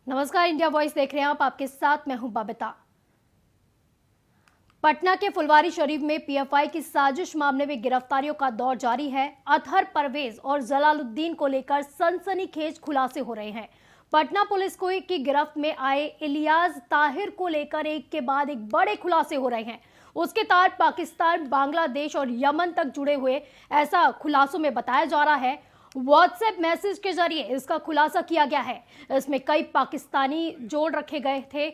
नमस्कार, India voice देख रहे हैं आप। आपके साथ मैं हूं बबीता। पटना के फुलवारी शरीफ में पीएफआई की साजिश मामले में गिरफ्तारियों का दौर जारी है। अतहर परवेज और जलालुद्दीन को लेकर सनसनीखेज खुलासे हो रहे हैं। पटना पुलिस को की गिरफ्त में आए इलियास ताहिर को लेकर एक के बाद एक बड़े खुलासे हो रहे हैं। उसके तार पाकिस्तान, बांग्लादेश और यमन तक जुड़े हुए, ऐसा खुलासों में बताया जा रहा है। व्हाट्सएप मैसेज के जरिए इसका खुलासा किया गया है। इसमें कई पाकिस्तानी जोड़ रखे गए थे।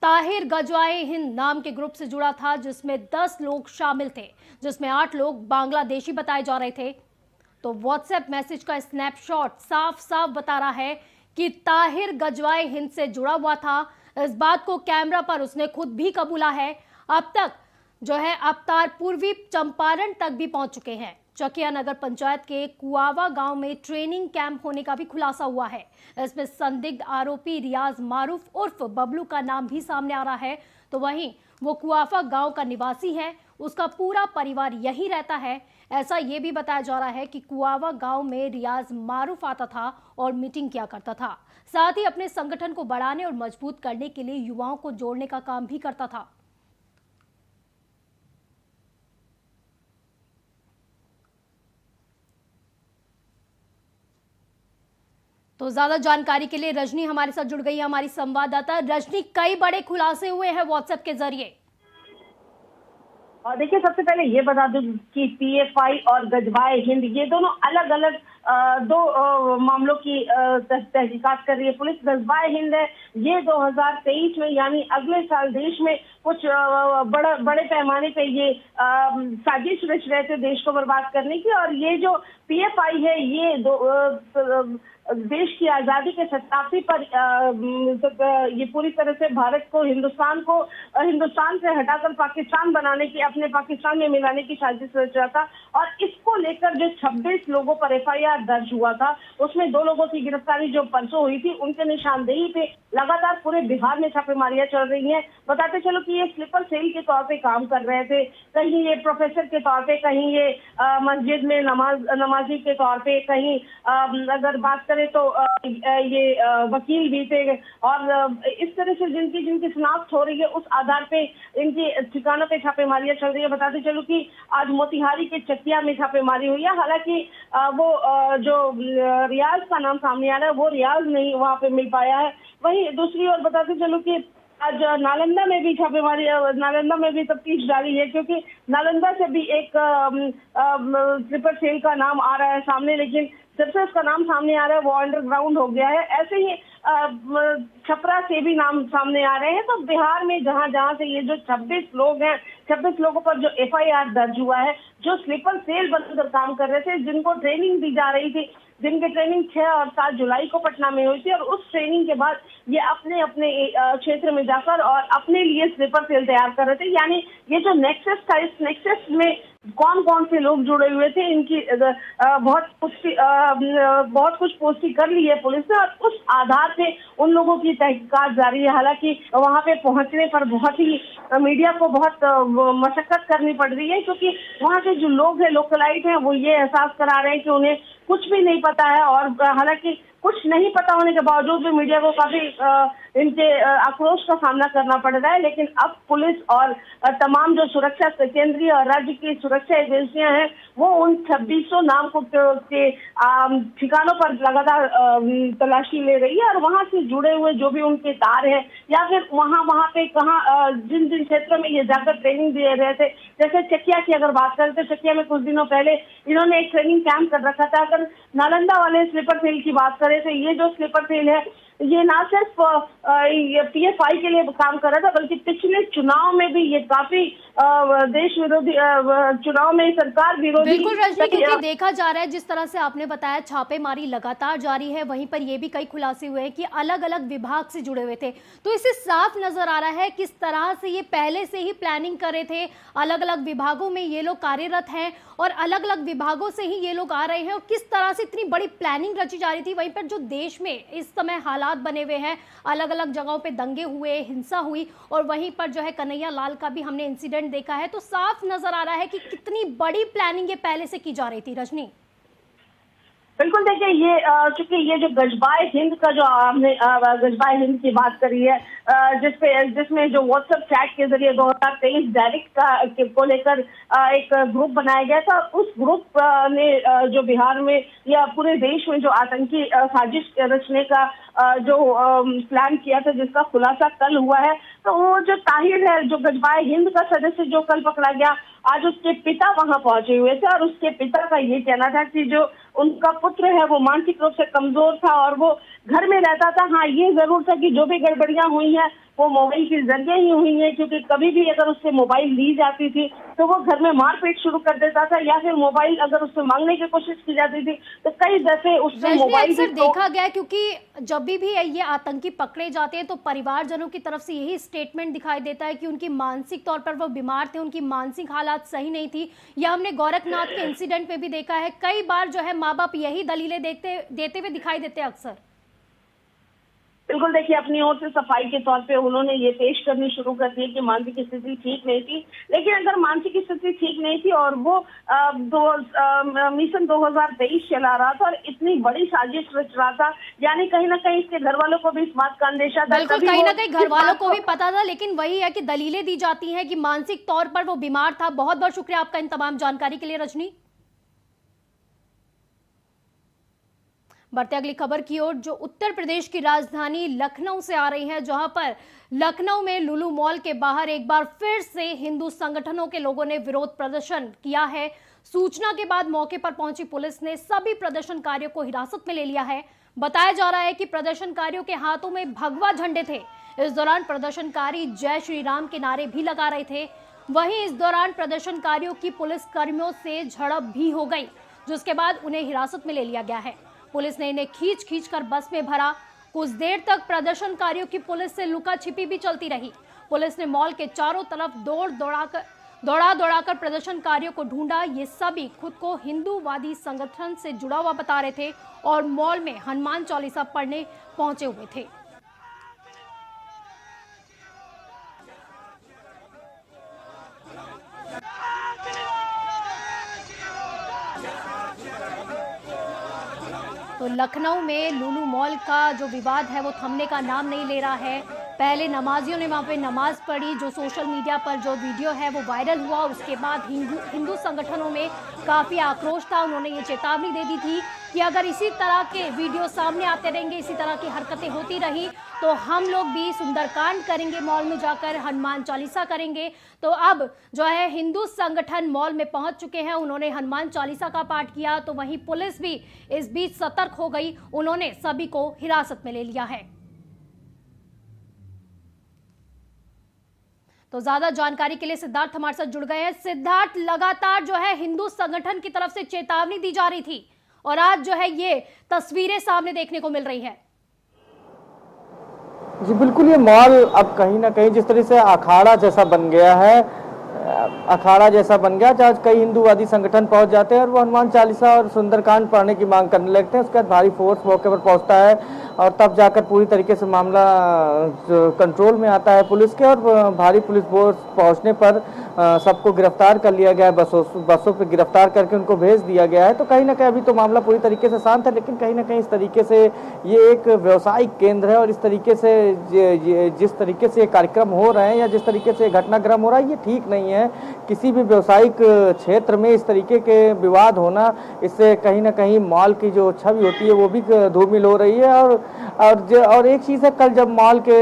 ताहिर गजवाए हिंद नाम के ग्रुप से जुड़ा था, जिसमें 10 लोग शामिल थे, जिसमें 8 लोग बांग्लादेशी बताए जा रहे थे। तो व्हाट्सएप मैसेज का स्नैपशॉट साफ साफ बता रहा है कि ताहिर गजवाए हिंद से जुड़ा हुआ था। इस बात को कैमरा पर उसने खुद भी कबूला है। अब तक जो है अवतार पूर्वी चंपारण तक भी पहुंच चुके हैं। चकिया नगर पंचायत के कुआवा गांव में ट्रेनिंग कैंप होने का भी खुलासा हुआ है। इसमें संदिग्ध आरोपी रियाज मारूफ उर्फ बबलू का नाम भी सामने आ रहा है। तो वहीं वो कुआवा गांव का निवासी है, उसका पूरा परिवार यहीं रहता है। ऐसा ये भी बताया जा रहा है कि कुआवा गांव में रियाज मारूफ आता था और मीटिंग किया करता था। साथ ही अपने संगठन को बढ़ाने और मजबूत करने के लिए युवाओं को जोड़ने का काम भी करता था। तो ज्यादा जानकारी के लिए रजनी हमारे साथ जुड़ गई है, हमारी संवाददाता। रजनी, कई बड़े खुलासे हुए हैं व्हाट्सएप के जरिए। और देखिए, सबसे पहले ये बता दूं कि पीएफआई और गजवाए हिंद ये दोनों अलग अलग दो मामलों की तहकीकात कर रही है पुलिस। गजवाए हिंद है, ये 2023 में यानी अगले साल देश में कुछ बड़े पैमाने पे ये साजिश रच रहे थे देश को बर्बाद करने की। और ये जो पीएफआई है, ये देश की आजादी के 87 पर ये पूरी तरह से भारत को हिंदुस्तान से हटाकर पाकिस्तान बनाने की, अपने पाकिस्तान में मिलाने की साजिश रच रहा था। और इसको लेकर जो 26 लोगों पर एफआईआर दर्ज हुआ था, उसमें 2 लोगों की गिरफ्तारी जो परसों हुई थी, उनके निशानदेही पे लगातार पूरे बिहार में छापेमारियां चल रही हैं। बताते चलो कि ये स्लीपर सेल के तौर पे काम कर रहे थे। कहीं ये प्रोफेसर के तौर पे, कहीं ये मस्जिद में नमाजी के तौर पे, कहीं अगर बात करें तो ये वकील भी थे। और इस तरह से जिनकी शिनाख्त हो रही है, उस आधार पे इनकी ठिकानों पे छापेमारियां चल रही है। बताते चलो कि आज मोतिहारी के चकिया में छापेमारी हुई है। हालांकि वो जो रियाज का नाम सामने आ रहा है, वो रियाज नहीं वहां पे मिल पाया है। वहीं दूसरी ओर बताते चलो कि आज नालंदा में भी छापेमारी, नालंदा में भी तफ्तीश जारी है, क्योंकि नालंदा से भी एक स्लीपर सेल का नाम आ रहा है सामने, लेकिन जब से उसका नाम सामने आ रहा है वो अंडरग्राउंड हो गया है। ऐसे ही छपरा से भी नाम सामने आ रहे हैं। तो बिहार में जहां जहां से ये जो 26 लोग हैं, 26 लोगों पर जो एफआईआर दर्ज हुआ है, जो स्लीपर सेल बनकर काम कर रहे थे, जिनको ट्रेनिंग दी जा रही थी, जिनकी ट्रेनिंग 6 और 7 जुलाई को पटना में हुई थी, और उस ट्रेनिंग के बाद ये अपने अपने क्षेत्र में जाकर और अपने लिए स्लीपर सेल तैयार कर रहे थे। यानी ये जो नेक्सस था, इस नेक्सस में कौन कौन से लोग जुड़े हुए थे, इनकी बहुत कुछ पुष्टि कर ली है पुलिस ने, और उस आधार पे उन लोगों की तहकीकात जारी है। हालांकि वहां पे पहुंचने पर बहुत ही मीडिया को बहुत मशक्कत करनी पड़ रही है, क्योंकि वहां के जो लोग हैं, लोकलाइट हैं, वो ये एहसास करा रहे हैं कि उन्हें कुछ भी नहीं पता है। और हालांकि कुछ नहीं पता होने के बावजूद भी मीडिया को काफी इनके आक्रोश का सामना करना पड़ रहा है। लेकिन अब पुलिस और तमाम जो सुरक्षा केंद्रीय और राज्य की सुरक्षा एजेंसियां हैं, वो उन 2600 नाम को के ठिकानों पर लगातार तलाशी ले रही है। और वहां से जुड़े हुए जो भी उनके तार हैं, या फिर वहां पे कहाँ जिन जिन क्षेत्रों में ये जाकर ट्रेनिंग दे रहे थे, जैसे चकिया की अगर बात करें तो चकिया में कुछ दिनों पहले इन्होंने एक ट्रेनिंग कैंप कर रखा था। अगर नालंदा वाले स्लीपर सेल की बात करें तो ये जो स्लीपर सेल है, ये ना सिर्फ पीएफआई के लिए काम कर रहा था, बल्कि पिछले चुनाव में भी ये काफी देश विरोधी चुनाव में सरकार विरोधी। बिल्कुल रजनी, क्योंकि देखा जा रहा है जिस तरह से आपने बताया, छापेमारी लगातार जारी है। वहीं पर ये भी कई खुलासे हुए हैं कि अलग अलग विभाग से जुड़े हुए थे। तो इससे साफ नजर आ रहा है किस तरह से ये पहले से ही प्लानिंग कर रहे थे। अलग अलग विभागों में ये लोग कार्यरत हैं और अलग अलग विभागों से ही ये लोग आ रहे हैं, और किस तरह से इतनी बड़ी प्लानिंग रची जा रही थी। वहीं पर जो देश में इस समय हालात बने हुए हैं, अलग अलग जगहों पे दंगे हुए, हिंसा हुई, और वहीं पर जो है कन्हैया लाल का भी हमने इंसिडेंट देखा है। तो साफ नजर आ रहा है कि कितनी बड़ी प्लानिंग ये पहले से की जा रही थी। रजनी, बिल्कुल देखिए, ये चूंकि ये जो गजबाए हिंद का जो हमने गजबाए हिंद की बात करी है, जिसमें जो व्हाट्सएप चैट के जरिए 2023 डायरेक्ट को लेकर एक ग्रुप बनाया गया था। उस ग्रुप ने जो बिहार में या पूरे देश में जो आतंकी साजिश रचने का जो प्लान किया था, जिसका खुलासा कल हुआ है, तो वो जो ताहिर है, जो गजबाए हिंद का सदस्य जो कल पकड़ा गया, आज उसके पिता वहां पहुंचे हुए थे और उसके पिता का ये कहना था कि जो उनका पुत्र है वो मानसिक रूप से कमजोर था और वो घर में रहता था। हाँ, ये जरूर था कि जो भी गड़बड़ियां हुई हैं वो मोबाइल के जरिए ही हुई हैं, क्योंकि कभी भी अगर उससे मोबाइल ली जाती थी तो वो घर में मारपीट शुरू कर देता था, या फिर मोबाइल अगर उससे मांगने की कोशिश की जाती थी तो कई दफे उससे मोबाइल अक्सर देखा गया है, क्योंकि जब भी ये आतंकी पकड़े जाते हैं तो परिवारजनों की तरफ से यही स्टेटमेंट दिखाई देता है कि उनकी मानसिक तौर पर वो बीमार थे, उनकी मानसिक हालात सही नहीं थी। या हमने गोरखनाथ के इंसिडेंट में भी देखा है, कई बार जो है माँ बाप यही दलीलें देते हुए दिखाई देते हैं अक्सर। बिल्कुल देखिए, अपनी ओर से सफाई के तौर पे उन्होंने ये पेश करनी शुरू कर दी कि मानसिक स्थिति ठीक नहीं थी। लेकिन अगर मानसिक स्थिति ठीक नहीं थी और वो मिशन 2023 चला रहा था और इतनी बड़ी साजिश रच रहा था, यानी कहीं ना कहीं इसके घर वालों को भी इस बात का अंदेशा था। बिल्कुल, कहीं ना कहीं घर वालों को भी पता था, लेकिन वही है कि दलीलें दी जाती हैं कि मानसिक तौर पर वो बीमार था। बहुत बहुत शुक्रिया आपका इन तमाम जानकारी के लिए रजनी। बढ़ते अगली खबर की ओर, जो उत्तर प्रदेश की राजधानी लखनऊ से आ रही है, जहां पर लखनऊ में लुलु मॉल के बाहर एक बार फिर से हिंदू संगठनों के लोगों ने विरोध प्रदर्शन किया है। सूचना के बाद मौके पर पहुंची पुलिस ने सभी प्रदर्शनकारियों को हिरासत में ले लिया है। बताया जा रहा है कि प्रदर्शनकारियों के हाथों में भगवा झंडे थे। इस दौरान प्रदर्शनकारी जय श्री राम के नारे भी लगा रहे थे। वहीं इस दौरान प्रदर्शनकारियों की पुलिस कर्मियों से झड़प भी हो गई, जिसके बाद उन्हें हिरासत में ले लिया गया है। पुलिस ने इन्हें खींच कर बस में भरा। कुछ देर तक प्रदर्शनकारियों की पुलिस से लुका छिपी भी चलती रही। पुलिस ने मॉल के चारों तरफ दौड़ा कर प्रदर्शनकारियों को ढूंढा। ये सभी खुद को हिंदूवादी संगठन से जुड़ा हुआ बता रहे थे और मॉल में हनुमान चालीसा पढ़ने पहुंचे हुए थे। तो लखनऊ में लुलु मॉल का जो विवाद है वो थमने का नाम नहीं ले रहा है। पहले नमाजियों ने वहाँ पे नमाज पढ़ी, जो सोशल मीडिया पर जो वीडियो है वो वायरल हुआ। उसके बाद हिंदू संगठनों में काफ़ी आक्रोश था। उन्होंने ये चेतावनी दे दी थी कि अगर इसी तरह के वीडियो सामने आते रहेंगे, इसी तरह की हरकतें होती रही तो हम लोग भी सुंदरकांड करेंगे, मॉल में जाकर हनुमान चालीसा करेंगे। तो अब जो है हिंदू संगठन मॉल में पहुंच चुके हैं, उन्होंने हनुमान चालीसा का पाठ किया। तो वहीं पुलिस भी इस बीच सतर्क हो गई, उन्होंने सभी को हिरासत में ले लिया है। तो ज्यादा जानकारी के लिए सिद्धार्थ हमारे साथ जुड़ गए हैं। सिद्धार्थ, लगातार जो है हिंदू संगठन की तरफ से चेतावनी दी जा रही थी और आज जो है ये तस्वीरें सामने देखने को मिल रही है। जी बिल्कुल, ये मॉल अब कहीं ना कहीं जिस तरह से अखाड़ा जैसा बन गया है, आज कई हिंदूवादी संगठन पहुंच जाते हैं और वो हनुमान चालीसा और सुंदरकांड पढ़ने की मांग करने लगते हैं। उसके बाद भारी फोर्स मौके पर पहुंचता है और तब जाकर पूरी तरीके से मामला कंट्रोल में आता है पुलिस के, और भारी पुलिस फोर्स पहुंचने पर सबको गिरफ्तार कर लिया गया है। बसों पे गिरफ्तार करके उनको भेज दिया गया है। तो कहीं ना कहीं अभी तो मामला पूरी तरीके से शांत है, लेकिन कहीं ना कहीं इस तरीके से ये एक व्यावसायिक केंद्र है और इस तरीके से जिस तरीके से कार्यक्रम हो रहे हैं या जिस तरीके से घटनाक्रम हो रहा है, ये ठीक नहीं है। किसी भी व्यावसायिक क्षेत्र में इस तरीके के विवाद होना, इससे कहीं ना कहीं मॉल की जो छवि होती है वो भी धूमिल हो रही है। और एक चीज़ है, कल जब मॉल के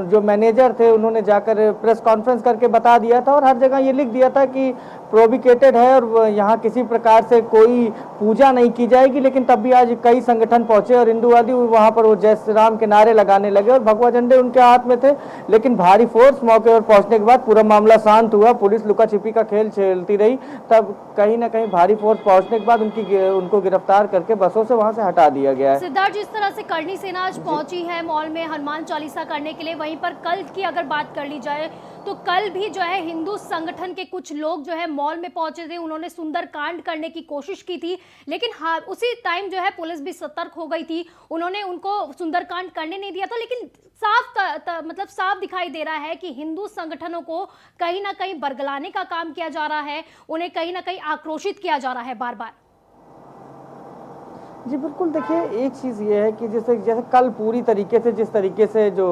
जो मैनेजर थे उन्होंने जाकर प्रेस कॉन्फ्रेंस करके बता दिया था और हर जगह ये लिख दिया था कि प्रोविकेटेड है और यहाँ किसी प्रकार से कोई पूजा नहीं की जाएगी, लेकिन तब भी आज कई संगठन पहुंचे और हिंदूवादी वहाँ पर वो जय श्री राम के नारे लगाने लगे और भगवा झंडे उनके हाथ में थे। लेकिन भारी फोर्स मौके पर पहुंचने के बाद पूरा मामला शांत हुआ। पुलिस लुका छिपी का खेल खेलती रही, तब कहीं ना कहीं भारी फोर्स पहुंचने के बाद उनको गिरफ्तार करके बसों से वहाँ से हटा दिया गया है। सिद्धार्थ, जिस तरह से करणी सेना आज पहुंची है मॉल में हनुमान चालीसा करने के लिए, वहीं पर कल की अगर बात कर ली जाए तो कल भी जो है हिंदू संगठन के कुछ लोग जो है मॉल में पहुंचे थे, उन्होंने सुंदरकांड करने की कोशिश की थी। लेकिन हाँ, उसी टाइम जो है पुलिस भी सतर्क हो गई थी, उन्होंने उनको सुंदरकांड करने नहीं दिया था। लेकिन साफ दिखाई दे रहा है कि हिंदू संगठनों को कहीं ना कहीं बरगलाने का काम किया जा रहा है, उन्हें कहीं ना कहीं आक्रोशित किया जा रहा है बार बार। जी बिल्कुल, देखिए एक चीज़ ये है कि जैसे जैसे कल पूरी तरीके से जिस तरीके से जो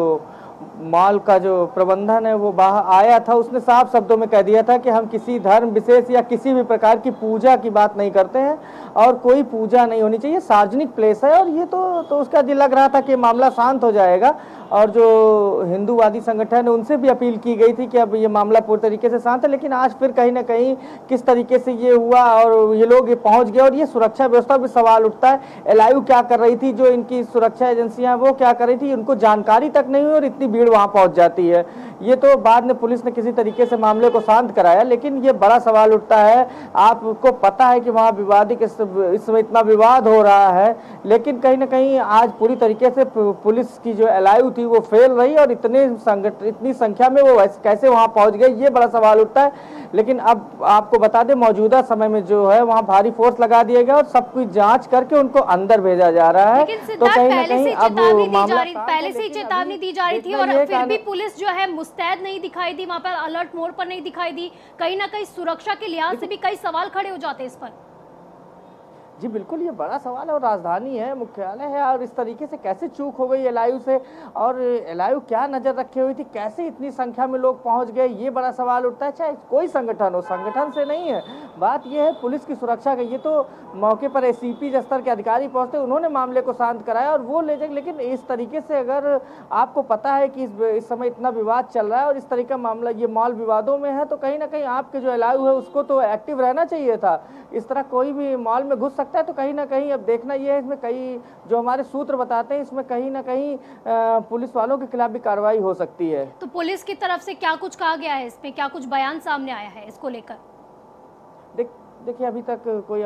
मॉल का जो प्रबंधन है वो बाहर आया था, उसने साफ शब्दों में कह दिया था कि हम किसी धर्म विशेष या किसी भी प्रकार की पूजा की बात नहीं करते हैं और कोई पूजा नहीं होनी चाहिए, सार्वजनिक प्लेस है। और ये तो उसका जी लग रहा था कि मामला शांत हो जाएगा और जो हिंदूवादी संगठन है उनसे भी अपील की गई थी कि अब ये मामला पूरी तरीके से शांत है, लेकिन आज फिर कहीं ना कहीं किस तरीके से ये हुआ और ये लोग ये पहुंच गए और ये सुरक्षा व्यवस्था भी सवाल उठता है। एलआईयू क्या कर रही थी, जो इनकी सुरक्षा एजेंसियां वो क्या कर रही थी, उनको जानकारी तक नहीं हुई और इतनी भीड़ वहां पहुंच जाती है। ये तो बाद में पुलिस ने किसी तरीके से मामले को शांत कराया, लेकिन ये बड़ा सवाल उठता है। आपको पता है कि वहां विवादित इस समय इतना विवाद हो रहा है, लेकिन कहीं ना कहीं आज पूरी तरीके से पुलिस की जो एलआईयू थी वो फेल रही और इतनी संख्या में वो कैसे वहां पहुंच गए, ये बड़ा सवाल उठता है। लेकिन अब आपको बता दें, मौजूदा समय में जो है वहां भारी फोर्स लगा दिया गया और सब कुछ जांच करके उनको अंदर भेजा जा रहा है। तो कहीं ना कहीं अब पहले से ही चेतावनी दी जा रही थी और फिर भी पुलिस जो है मुस्तैद नहीं दिखाई दी, वहां पर अलर्ट मोड पर नहीं दिखाई दी। कहीं ना कहीं सुरक्षा के लिहाज से भी कई सवाल खड़े हो जाते हैं इस पर। जी बिल्कुल, ये बड़ा सवाल है और राजधानी है, मुख्यालय है और इस तरीके से कैसे चूक हो गई एलआईयू से और एलआईयू क्या नजर रखे हुई थी, कैसे इतनी संख्या में लोग पहुंच गए, ये बड़ा सवाल उठता है। चाहे कोई संगठन हो, संगठन से नहीं है बात, ये है पुलिस की सुरक्षा की। ये तो मौके पर एसीपी स्तर के अधिकारी पहुंचते, उन्होंने मामले को शांत कराया और वो ले जाए। लेकिन इस तरीके से अगर आपको पता है कि इस समय इतना विवाद चल रहा है और इस तरीके का मामला ये मॉल विवादों में है, तो कहीं ना कहीं आपके जो एलआईयू है उसको तो एक्टिव रहना चाहिए था। इस तरह कोई भी मॉल में घुस सकता है, तो कहीं ना कहीं अब देखना ये है, इसमें कई जो हमारे सूत्र बताते हैं इसमें कहीं ना कहीं पुलिस वालों के खिलाफ भी कार्रवाई हो सकती है। तो पुलिस की तरफ से क्या कुछ कहा गया है, इसमें क्या कुछ बयान सामने आया है इसको लेकर? देखिए अभी तक कोई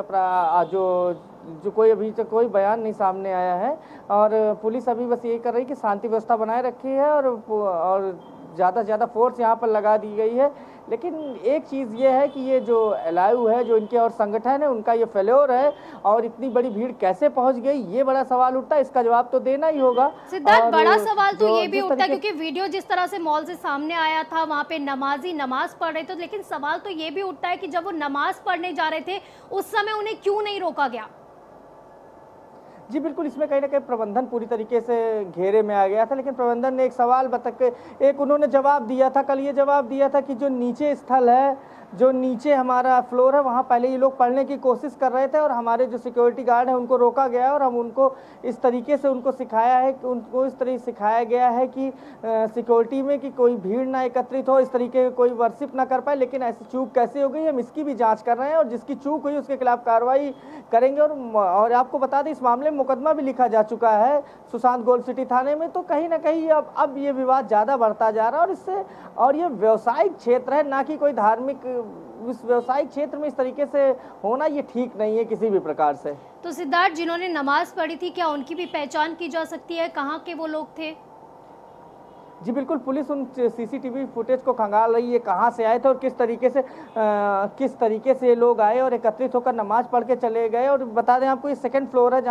अभी तक कोई बयान नहीं सामने आया है और पुलिस अभी बस यही कर रही है कि शांति व्यवस्था बनाए रखी है और ज़्यादा से ज़्यादा फोर्स यहाँ पर लगा दी गई है। लेकिन एक चीज़ ये है कि ये जो एलआईयू है, जो इनके और संगठन है, उनका ये फेल्योर है और इतनी बड़ी भीड़ कैसे पहुंच गई, ये बड़ा सवाल उठता है। इसका जवाब तो देना ही होगा। सिद्धार्थ, बड़ा सवाल तो ये भी उठता है क्योंकि वीडियो जिस तरह से मॉल से सामने आया था, वहां पे नमाजी नमाज पढ़ रहे थे, लेकिन सवाल तो ये भी उठता है कि जब वो नमाज पढ़ने जा रहे थे उस समय उन्हें क्यों नहीं रोका गया? जी बिल्कुल, इसमें कहीं ना कहीं प्रबंधन पूरी तरीके से घेरे में आ गया था, लेकिन प्रबंधन ने एक सवाल बता के उन्होंने जवाब दिया था, कल ये जवाब दिया था कि जो नीचे स्थल है, जो नीचे हमारा फ्लोर है, वहाँ पहले ये लोग पढ़ने की कोशिश कर रहे थे और हमारे जो सिक्योरिटी गार्ड है उनको रोका गया और हम उनको इस तरीके से उनको सिखाया है कि उनको इस तरह सिखाया गया है कि सिक्योरिटी में कि कोई भीड़ ना एकत्रित हो, इस तरीके का कोई वर्शिप ना कर पाए। लेकिन ऐसी चूक कैसे हो गई, हम इसकी भी जाँच कर रहे हैं और जिसकी चूक हुई उसके खिलाफ कार्रवाई करेंगे। और आपको बता दें, इस मामले में मुकदमा भी लिखा जा चुका है सुशांत गोल्ड सिटी थाने में। तो कहीं ना कहीं अब ये विवाद ज़्यादा बढ़ता जा रहा है और ये व्यवसायिक क्षेत्र है, ना कि कोई धार्मिक। इस व्यवसायिक क्षेत्र में इस तरीके से होना ये ठीक नहीं है किसी भी प्रकार से। तो सिद्धार्थ, जिन्होंने नमाज पढ़ी थी, क्या उनकी भी पहचान की जा सकती है? कहाँ के वो लोग थे? जी बिल्कुल, पुलिस उन सीसीटीवी फुटेज को खंगाल रही है, कहाँ से आए थे और किस तरीके से ये लोग आए और एकत्रित होकर नमाज पढ़ के चले गए। और बता दें आपको, ये सेकंड फ्लोर है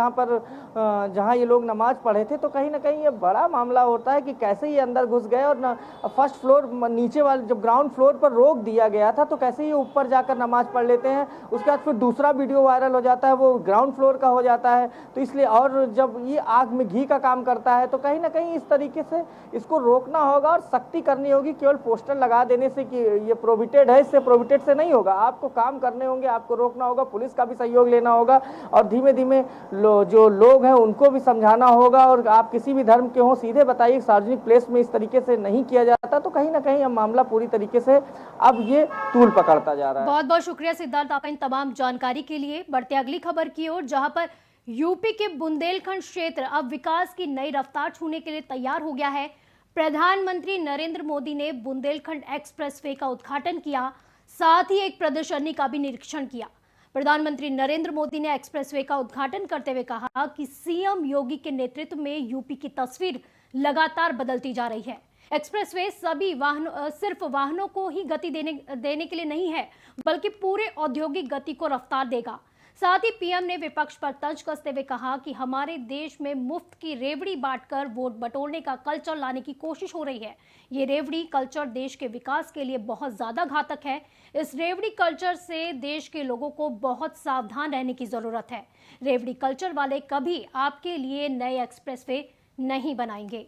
जहाँ ये लोग नमाज पढ़े थे। तो कहीं ना कहीं ये बड़ा मामला होता है कि कैसे ये अंदर घुस गए और फर्स्ट फ्लोर नीचे वाले जब ग्राउंड फ्लोर पर रोक दिया गया था, तो कैसे ये ऊपर जाकर नमाज पढ़ लेते हैं। उसके बाद फिर दूसरा वीडियो वायरल हो जाता है, वो ग्राउंड फ्लोर का हो जाता है। तो इसलिए और जब ये आग में घी का काम करता है, तो कहीं ना कहीं इस तरीके से इसको रोकना होगा और सख्ती करनी होगी। केवल पोस्टर लगा देने से कि ये प्रोहिबिटेड है, इससे प्रोहिबिटेड से नहीं होगा। आपको काम करने होंगे, आपको रोकना होगा, पुलिस का भी सहयोग लेना होगा और धीमे धीमे जो लोग हैं उनको भी समझाना होगा। और आप किसी भी धर्म के हों, सीधे बताइए, सार्वजनिक प्लेस में इस तरीके से नहीं किया जाता। तो कहीं ना कहीं अब मामला पूरी तरीके से अब ये तूल पकड़ता जा रहा है। बहुत बहुत शुक्रिया सिद्धार्थ, आपका इन तमाम जानकारी के लिए। बढ़ते अगली खबर की ओर, जहां पर यूपी के बुंदेलखंड क्षेत्र अब विकास की नई रफ्तार छूने के लिए तैयार हो गया है। प्रधानमंत्री नरेंद्र मोदी ने बुंदेलखंड एक्सप्रेसवे का उद्घाटन किया, साथ ही एक प्रदर्शनी का भी निरीक्षण किया। प्रधानमंत्री नरेंद्र मोदी ने एक्सप्रेसवे का उद्घाटन करते हुए कहा कि सीएम योगी के नेतृत्व में यूपी की तस्वीर लगातार बदलती जा रही है। एक्सप्रेसवे सिर्फ वाहनों को ही गति देने के लिए नहीं है, बल्कि पूरे औद्योगिक गति को रफ्तार देगा। साथ ही पीएम ने विपक्ष पर तंज कसते हुए कहा कि हमारे देश में मुफ्त की रेवड़ी बांटकर वोट बटोरने का कल्चर लाने की कोशिश हो रही है। ये रेवड़ी कल्चर देश के विकास के लिए बहुत ज्यादा घातक है। इस रेवड़ी कल्चर से देश के लोगों को बहुत सावधान रहने की जरूरत है। रेवड़ी कल्चर वाले कभी आपके लिए नए एक्सप्रेसवे नहीं बनाएंगे।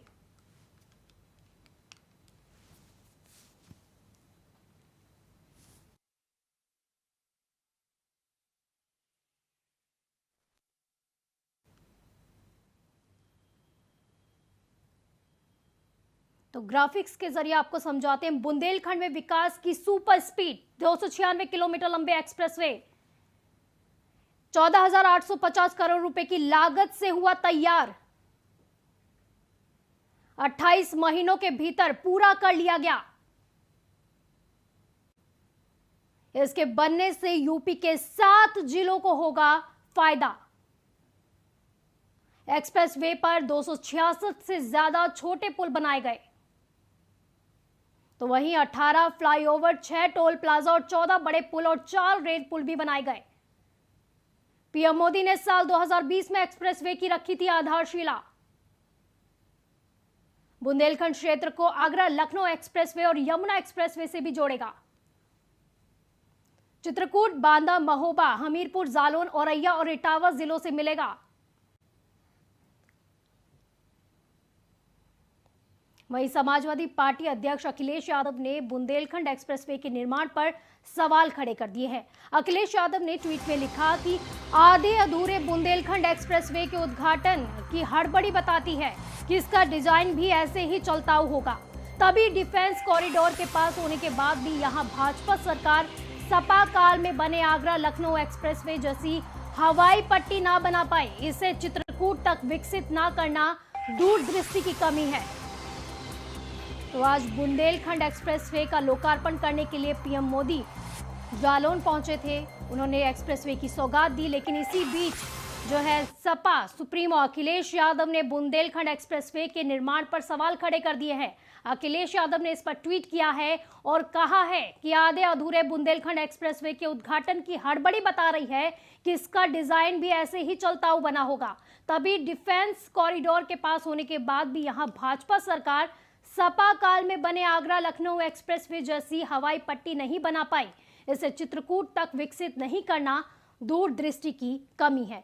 तो ग्राफिक्स के जरिए आपको समझाते हैं। बुंदेलखंड में विकास की सुपर स्पीड, 296 किलोमीटर लंबे एक्सप्रेसवे 14,850 करोड़ रुपए की लागत से हुआ तैयार। 28 महीनों के भीतर पूरा कर लिया गया। इसके बनने से यूपी के 7 जिलों को होगा फायदा। एक्सप्रेसवे पर 266 से ज्यादा छोटे पुल बनाए गए। तो वहीं 18 फ्लाईओवर, 6 टोल प्लाजा और 14 बड़े पुल और 4 रेल पुल भी बनाए गए। पीएम मोदी ने साल 2020 में एक्सप्रेसवे की रखी थी आधारशिला। बुंदेलखंड क्षेत्र को आगरा लखनऊ एक्सप्रेसवे और यमुना एक्सप्रेसवे से भी जोड़ेगा। चित्रकूट, बांदा, महोबा, हमीरपुर, जालौन, औरैया और इटावा जिलों से मिलेगा। वहीं समाजवादी पार्टी अध्यक्ष अखिलेश यादव ने बुंदेलखंड एक्सप्रेसवे के निर्माण पर सवाल खड़े कर दिए हैं। अखिलेश यादव ने ट्वीट में लिखा कि आधे अधूरे बुंदेलखंड एक्सप्रेसवे के उद्घाटन की हड़बड़ी बताती है कि इसका डिजाइन भी ऐसे ही चलताऊ होगा। तभी डिफेंस कॉरिडोर के पास होने के बाद भी यहां भाजपा सरकार सपा काल में बने आगरा लखनऊ एक्सप्रेसवे जैसी हवाई पट्टी ना बना पाई। इसे चित्रकूट तक विकसित ना करना दूरदृष्टि की कमी है। तो आज बुंदेलखंड एक्सप्रेसवे का लोकार्पण करने के लिए पीएम मोदी जालौन पहुंचे थे। उन्होंने एक्सप्रेसवे की सौगात दी, लेकिन इसी बीच जो है सपा सुप्रीमो अखिलेश यादव ने बुंदेलखंड एक्सप्रेसवे के निर्माण पर सवाल खड़े कर दिए हैं। अखिलेश यादव ने इस पर ट्वीट किया है और कहा है कि आधे अधूरे बुंदेलखंड एक्सप्रेसवे के उद्घाटन की हड़बड़ी बता रही है कि इसका डिजाइन भी ऐसे ही चलताऊ बना होगा। तभी डिफेंस कॉरिडोर के पास होने के बाद भी यहां भाजपा सरकार सपा काल में बने आगरा लखनऊ एक्सप्रेसवे जैसी हवाई पट्टी नहीं बना पाई। इसे चित्रकूट तक विकसित नहीं करना दूरदृष्टि की कमी है।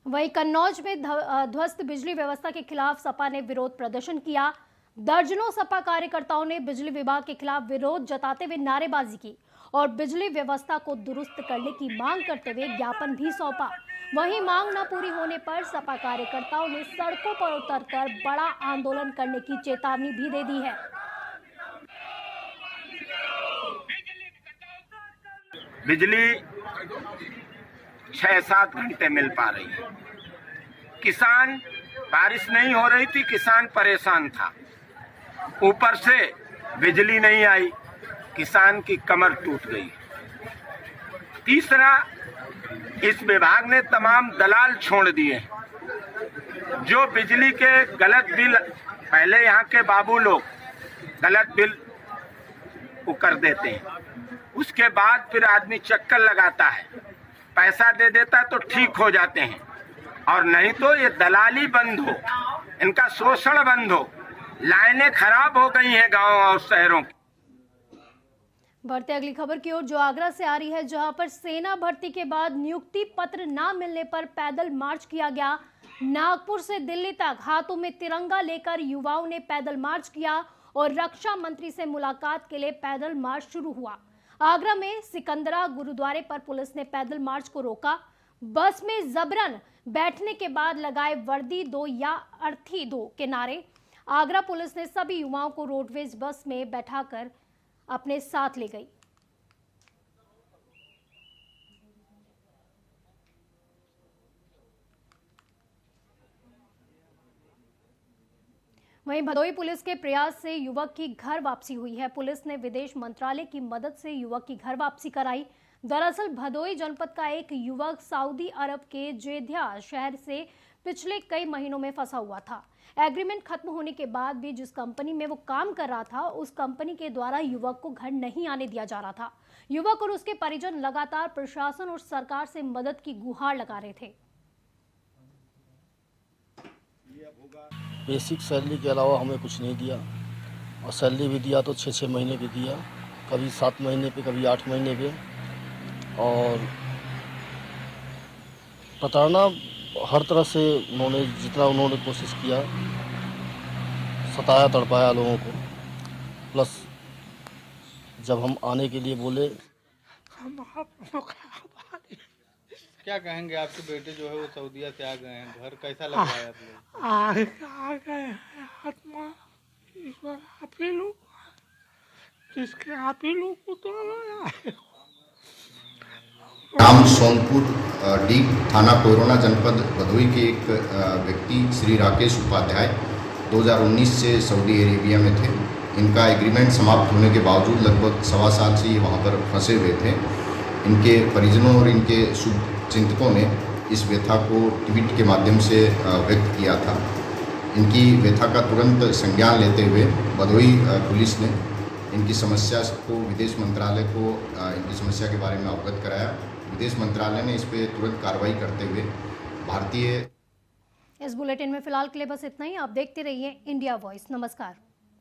वहीं कन्नौज में ध्वस्त बिजली व्यवस्था के खिलाफ सपा ने विरोध प्रदर्शन किया। दर्जनों सपा कार्यकर्ताओं ने बिजली विभाग के खिलाफ विरोध जताते हुए नारेबाजी की और बिजली व्यवस्था को दुरुस्त करने की मांग करते हुए ज्ञापन भी सौंपा। वहीं मांग न पूरी होने पर सपा कार्यकर्ताओं ने सड़कों पर उतरकर बड़ा आंदोलन करने की चेतावनी भी दे दी है। बिजली 6-7 घंटे मिल पा रही है। किसान, बारिश नहीं हो रही थी, किसान परेशान था। ऊपर से बिजली नहीं आई, किसान की कमर टूट गई। तीसरा, इस विभाग ने तमाम दलाल छोड़ दिए जो बिजली के गलत बिल, पहले यहाँ के बाबू लोग गलत बिल वो कर देते हैं, उसके बाद फिर आदमी चक्कर लगाता है, पैसा दे देता है तो ठीक हो जाते हैं, और नहीं तो ये दलाली बंद हो, इनका शोषण बंद हो। लाइनें खराब हो गई हैं गांव और शहरों की। बढ़ते अगली खबर की ओर, जो आगरा से आ रही है, जहां पर सेना भर्ती के बाद नियुक्ति पत्र ना मिलने पर पैदल मार्च किया गया। नागपुर से दिल्ली तक हाथों में तिरंगा लेकर युवाओं ने पैदल मार्च किया और रक्षा मंत्री से मुलाकात के लिए पैदल मार्च शुरू हुआ। आगरा में सिकंदरा गुरुद्वारे पर पुलिस ने पैदल मार्च को रोका। बस में जबरन बैठने के बाद लगाए वर्दी दो या अर्थी दो के नारे। आगरा पुलिस ने सभी युवाओं को रोडवेज बस में बैठाकर अपने साथ ले गई। वहीं भदोही पुलिस के प्रयास से युवक की घर वापसी हुई है। पुलिस ने विदेश मंत्रालय की मदद से युवक की घर वापसी कराई। दरअसल भदोही जनपद का एक युवक सऊदी अरब के जेद्दा शहर से पिछले कई महीनों में फंसा हुआ था। एग्रीमेंट खत्म होने के बाद भी जिस कंपनी में वो काम कर रहा था, उस कंपनी के द्वारा युवक को घर नहीं आने दिया जा रहा था। युवक और उसके परिजन लगातार प्रशासन और सरकार से मदद की गुहार लगा रहे थे। बेसिक सैलरी के अलावा हमें कुछ नहीं दिया, और सैलरी भी दिया तो 6-6 महीने की दिया, कभी 7 महीने पे, कभी 8 महीने पे। और प्रताड़ना हर तरह से उन्होंने कोशिश किया, सताया तड़पाया लोगों को। प्लस जब हम आने के लिए बोले, क्या कहेंगे? आपके बेटे जो है वो सऊदीया से आ गए हैं, घर कैसा लग रहा है आप लोग? आ गए हैं आत्मा ईश्वर आप ही लोग, जिसके आप ही लोग को तो लाया है। नाम सोनपुर डी थाना कोरोना जनपद भदोई के एक व्यक्ति श्री राकेश उपाध्याय 2019 से सऊदी अरेबिया में थे। इनका एग्रीमेंट समाप्त होने के बावजूद लगभग 1.25 साल से ये वहाँ पर फंसे हुए थे। इनके परिजनों और इनके शुभचिंतकों ने इस व्यथा को ट्वीट के माध्यम से व्यक्त किया था। इनकी व्यथा का तुरंत संज्ञान लेते हुए भदोई पुलिस ने इनकी समस्या को विदेश मंत्रालय को इनकी समस्या के बारे में अवगत कराया। विदेश मंत्रालय ने इस पर तुरंत कार्रवाई करते हुए भारतीय। इस बुलेटिन में फिलहाल के लिए बस इतना ही। आप देखते रहिए इंडिया वॉइस। नमस्कार।